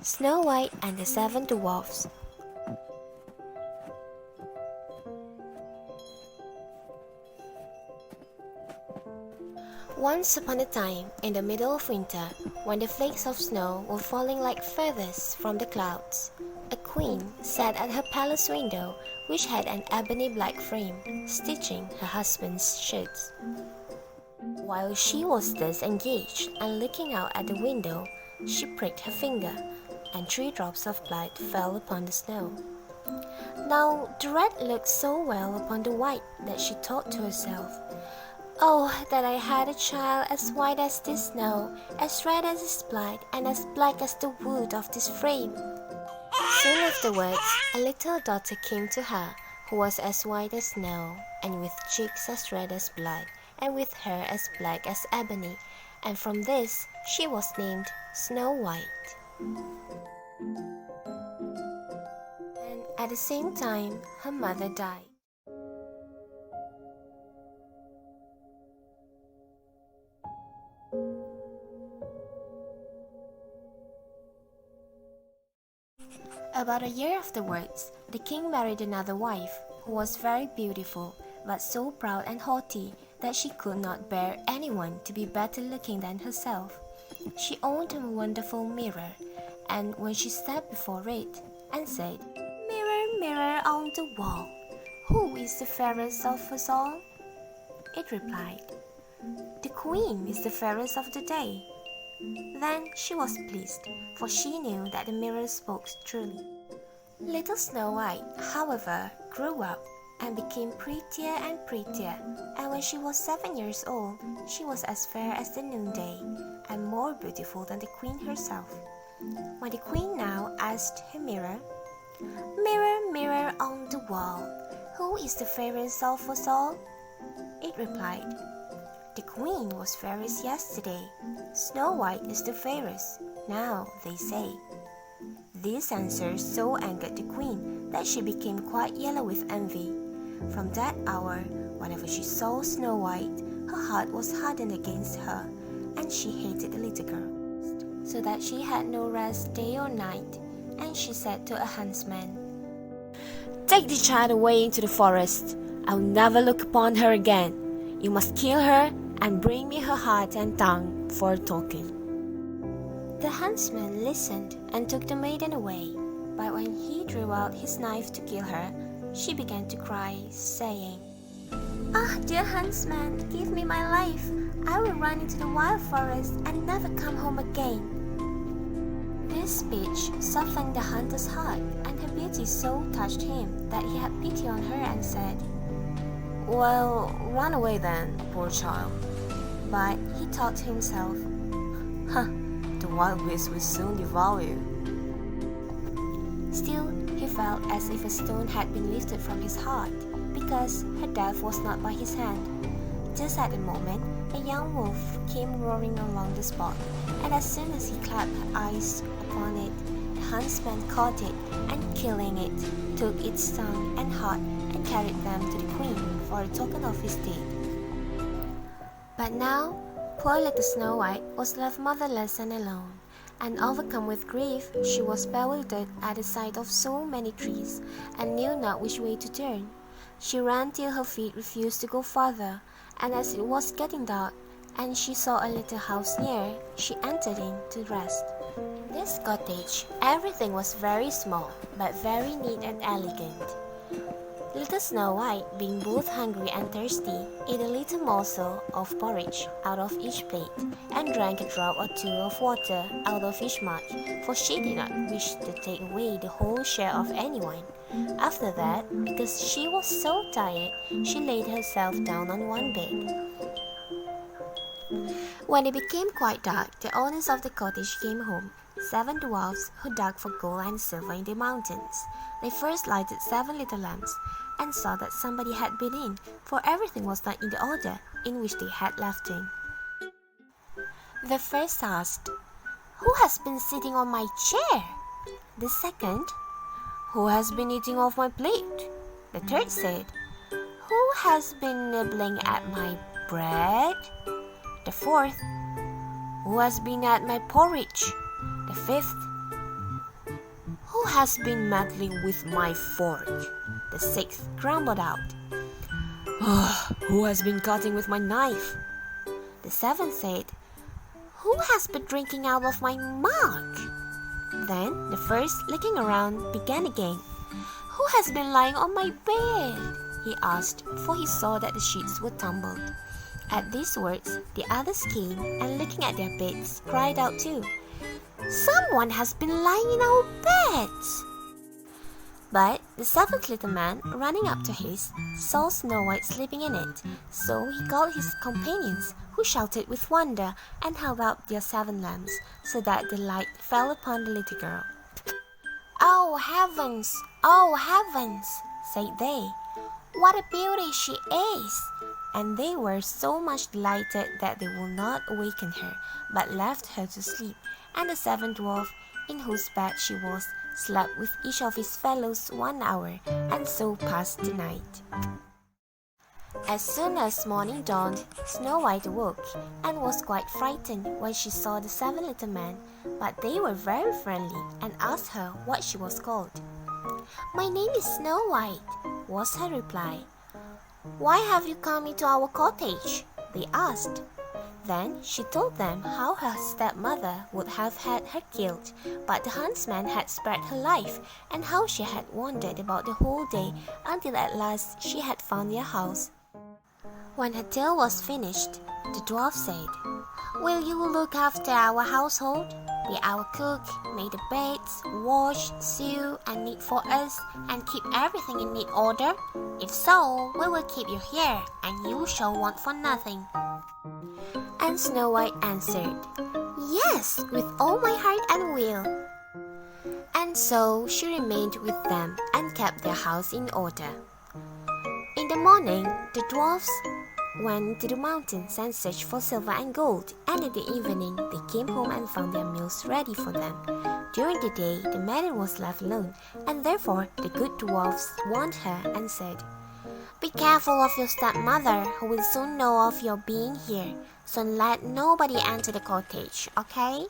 Snow White and the Seven Dwarfs. Once upon a time, in the middle of winter, when the flakes of snow were falling like feathers from the clouds, a queen sat at her palace window, which had an ebony black frame, stitching her husband's shirts. While she was thus engaged and looking out at the window, she pricked her finger, and 3 drops of blood fell upon the snow. Now the red looked so well upon the white that she thought to herself, "Oh, that I had a child as white as this snow, as red as this blood, and as black as the wood of this frame." Soon afterwards, a little daughter came to her, who was as white as snow, and with cheeks as red as blood, and with hair as black as ebony, and from this she was named Snow White. And at the same time, her mother died. About a year afterwards, the king married another wife, who was very beautiful, but so proud and haughty that she could not bear anyone to be better looking than herself. She owned a wonderful mirror, and when she stepped before it and said, "Mirror, mirror on the wall, who is the fairest of us all?" it replied, "The queen is the fairest of the day." Then she was pleased, for she knew that the mirror spoke truly. Little Snow White, however, grew up and became prettier and prettier, and when she was 7 years old, she was as fair as the noonday, and more beautiful than the queen herself. When the queen now asked her mirror, "Mirror, mirror on the wall, who is the fairest of us all?" it replied, "The queen was fairest yesterday. Snow White is the fairest, now, they say." This answer so angered the queen that she became quite yellow with envy. From that hour, whenever she saw Snow White, her heart was hardened against her, and she hated the little girl, so that she had no rest day or night, and she said to a huntsman, "Take the child away into the forest. I'll never look upon her again. You must kill her and bring me her heart and tongue for a token." The huntsman listened and took the maiden away, but when he drew out his knife to kill her, she began to cry, saying, "Ah, dear huntsman, give me my life. I will run into the wild forest and never come home again." This speech softened the hunter's heart, and her beauty so touched him that he had pity on her and said, "Well, run away then, poor child." But he thought to himself, "The wild beasts will soon devour you." Still, he felt as if a stone had been lifted from his heart, because her death was not by his hand. Just at the moment, a young wolf came roaring along the spot, and as soon as he clapped eyes upon it, the huntsman caught it, and killing it, took its tongue and heart and carried them to the queen for a token of his deed. But now, poor little Snow White was left motherless and alone, and overcome with grief, she was bewildered at the sight of so many trees, and knew not which way to turn. She ran till her feet refused to go farther, and as it was getting dark, and she saw a little house near, she entered in to rest. This cottage, everything was very small, but very neat and elegant. Little Snow White, being both hungry and thirsty, ate a little morsel of porridge out of each plate, and drank a drop or two of water out of each mug, for she did not wish to take away the whole share of anyone. After that, because she was so tired, she laid herself down on one bed. When it became quite dark, the owners of the cottage came home, 7 dwarfs who dug for gold and silver in the mountains. They first lighted 7 little lamps, and saw that somebody had been in, for everything was not in the order in which they had left him. The first asked, "Who has been sitting on my chair?" The second, "Who has been eating off my plate?" The third said, "Who has been nibbling at my bread?" The fourth, "Who has been at my porridge?" The fifth, has been meddling with my fork?" The sixth grumbled out. "Who has been cutting with my knife?" The seventh said, "Who has been drinking out of my mug?" Then the first, looking around, began again. "Who has been lying on my bed?" he asked, for he saw that the sheets were tumbled. At these words, the others came, and looking at their beds, cried out too, "Someone has been lying in our beds!" But the seventh little man, running up to his, saw Snow White sleeping in it. So he called his companions, who shouted with wonder and held out their 7 lamps, so that the light fell upon the little girl. "Oh heavens! Oh heavens!" said they. "What a beauty she is!" And they were so much delighted that they would not awaken her, but left her to sleep. And the 7th dwarf, in whose bed she was, slept with each of his fellows 1 hour, and so passed the night. As soon as morning dawned, Snow White awoke, and was quite frightened when she saw the 7 little men, but they were very friendly, and asked her what she was called. "My name is Snow White," was her reply. "Why have you come into our cottage?" they asked. Then she told them how her stepmother would have had her killed, but the huntsman had spared her life, and how she had wandered about the whole day until at last she had found their house. When her tale was finished, the dwarf said, "Will you look after our household? Be our cook, make the beds, wash, sew, and knit for us, and keep everything in neat order? If so, we will keep you here, and you shall want for nothing." And Snow White answered, "Yes, with all my heart and will." And so she remained with them and kept their house in order. In the morning, the dwarfs went to the mountains and searched for silver and gold, and in the evening they came home and found their meals ready for them. During the day, the maiden was left alone, and therefore the good dwarfs warned her and said, "Be careful of your stepmother, who will soon know of your being here, so let nobody enter the cottage, okay?"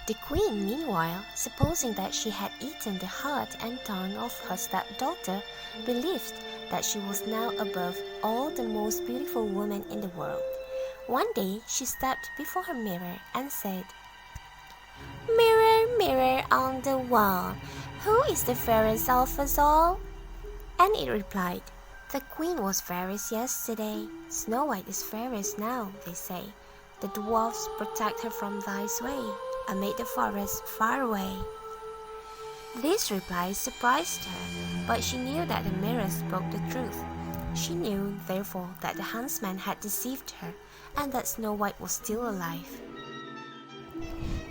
The queen, meanwhile, supposing that she had eaten the heart and tongue of her stepdaughter, believed that she was now above all the most beautiful women in the world. One day she stepped before her mirror and said, "Mirror, mirror on the wall, who is the fairest of us all?" And it replied, "The queen was fairest yesterday, Snow White is fairest now," they say. "The dwarfs protect her from thy sway, amid the forest far away." This reply surprised her, but she knew that the mirror spoke the truth. She knew, therefore, that the huntsman had deceived her, and that Snow White was still alive.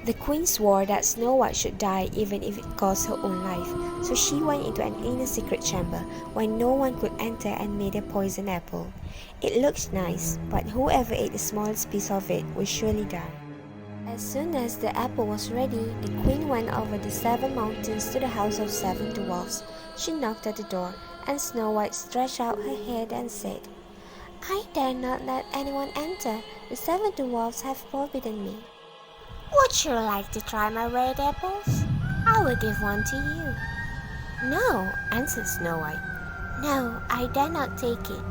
The queen swore that Snow White should die even if it cost her own life, so she went into an inner secret chamber where no one could enter and made a poison apple. It looked nice, but whoever ate the smallest piece of it would surely die. As soon as the apple was ready, the queen went over the 7 mountains to the house of 7 dwarfs. She knocked at the door, and Snow White stretched out her head and said, "I dare not let anyone enter. The 7 dwarfs have forbidden me." "Would you like to try my red apples? I will give one to you." "No," answered Snow White. "No, I dare not take it."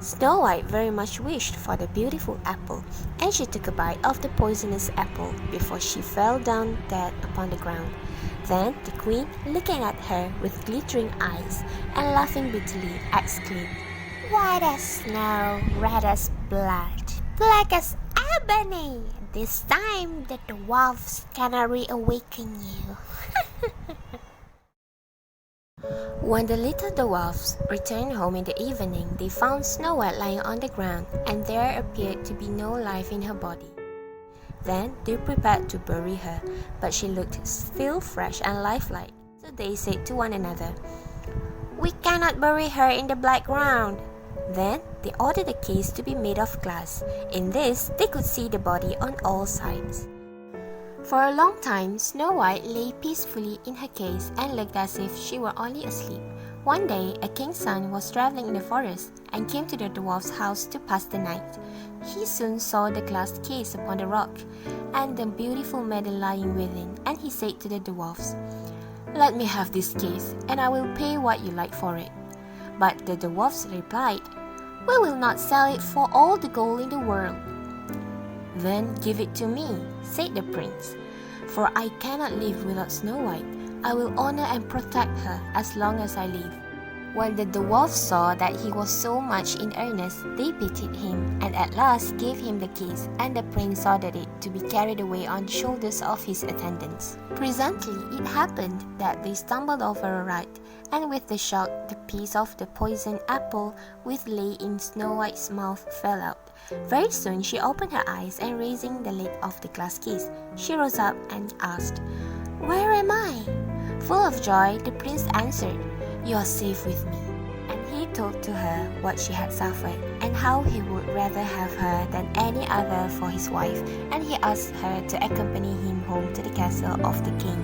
Snow White very much wished for the beautiful apple, and she took a bite of the poisonous apple before she fell down dead upon the ground. Then the queen, looking at her with glittering eyes and laughing bitterly, exclaimed, "White as snow, red as blood, black as ebony! This time the dwarfs cannot reawaken you." When the little dwarfs returned home in the evening, they found Snow White lying on the ground, and there appeared to be no life in her body. Then they prepared to bury her, but she looked still fresh and lifelike. So they said to one another, "We cannot bury her in the black ground." Then they ordered the case to be made of glass. In this, they could see the body on all sides. For a long time, Snow White lay peacefully in her case and looked as if she were only asleep. One day, a king's son was traveling in the forest and came to the dwarf's house to pass the night. He soon saw the glass case upon the rock and the beautiful maiden lying within, and he said to the dwarfs, "Let me have this case, and I will pay what you like for it." But the dwarfs replied, "We will not sell it for all the gold in the world." "Then give it to me," said the prince, "for I cannot live without Snow White. I will honor and protect her as long as I live." When the dwarfs saw that he was so much in earnest, they pitied him and at last gave him the case, and the prince ordered it to be carried away on the shoulders of his attendants. Presently it happened that they stumbled over a rat, and with the shock the piece of the poisoned apple which lay in Snow White's mouth fell out. Very soon she opened her eyes, and raising the lid of the glass case, she rose up and asked, "Where am I?" Full of joy, the prince answered, "You are safe with me." And he told to her what she had suffered, and how he would rather have her than any other for his wife, and he asked her to accompany him home to the castle of the king.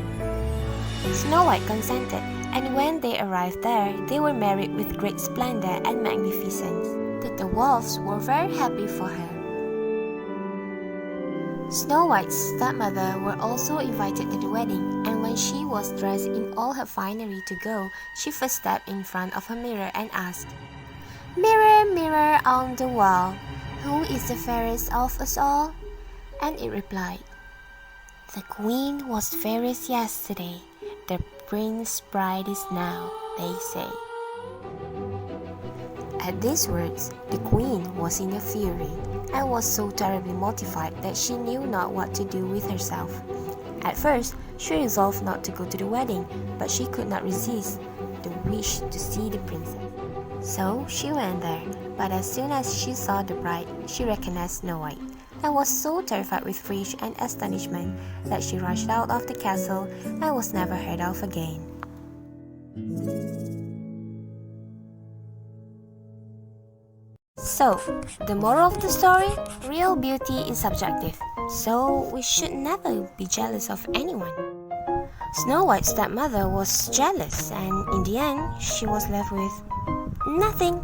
Snow White consented, and when they arrived there, they were married with great splendor and magnificence. The dwarfs were very happy for her. Snow White's stepmother were also invited to the wedding, and when she was dressed in all her finery to go, she first stepped in front of her mirror and asked, "Mirror, mirror on the wall, who is the fairest of us all?" And it replied, "The queen was fairest yesterday, the prince's bride is now, they say." At these words, the queen was in a fury, and was so terribly mortified that she knew not what to do with herself. At first, she resolved not to go to the wedding, but she could not resist the wish to see the princess. So she went there, but as soon as she saw the bride, she recognized Snow White, and was so terrified with rage and astonishment that she rushed out of the castle and was never heard of again. So, the moral of the story? Real beauty is subjective, so we should never be jealous of anyone. Snow White's stepmother was jealous, and in the end, she was left with nothing.